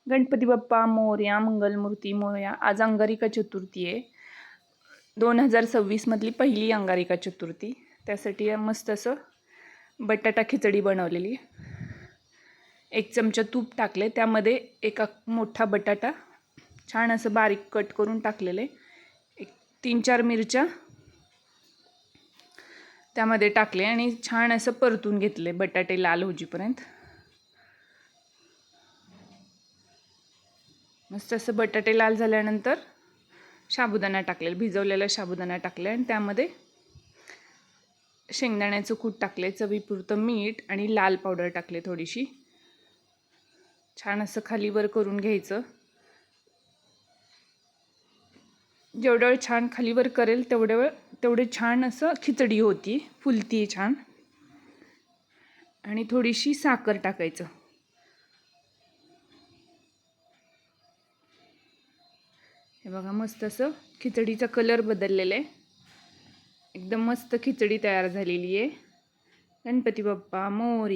गणपती बाप्पा मोरया, मंगलमूर्ती मोरया. आज अंगारिका चतुर्थी आहे. 2026 मधली पहिली अंगारिका चतुर्थी. त्यासाठी मस्त असं बटाटा खिचडी बनवलेली. 1 चमचा तूप टाकले, त्यामध्ये एक मोठा बटाटा छान असं बारीक कट करून टाकलेले. 3-4 मिरच्या त्यामध्ये टाकले आणि छान असं परतून घेतले बटाटे लाल होईपर्यंत. मस्त असं बटाटे लाल झाल्यानंतर साबुदाणा टाकले, भिजवलेला साबुदाणा टाकले आणि त्यामध्ये शेंगदाण्याचं कूट टाकले, चवीपुरतं मीठ आणि लाल पावडर टाकले थोडीशी. छान असं खालीवर करून घ्यायचं. जेवढा वेळ छान खालीवर करेल तेवढे छान असं खिचडी होती, फुलती छान. आणि थोडीशी साखर टाकायचं. हे बघा मस्त असं खिचडीचा कलर बदललेला आहे. एकदम मस्त खिचडी तयार झालेली आहे. गणपती बाप्पा मोरया.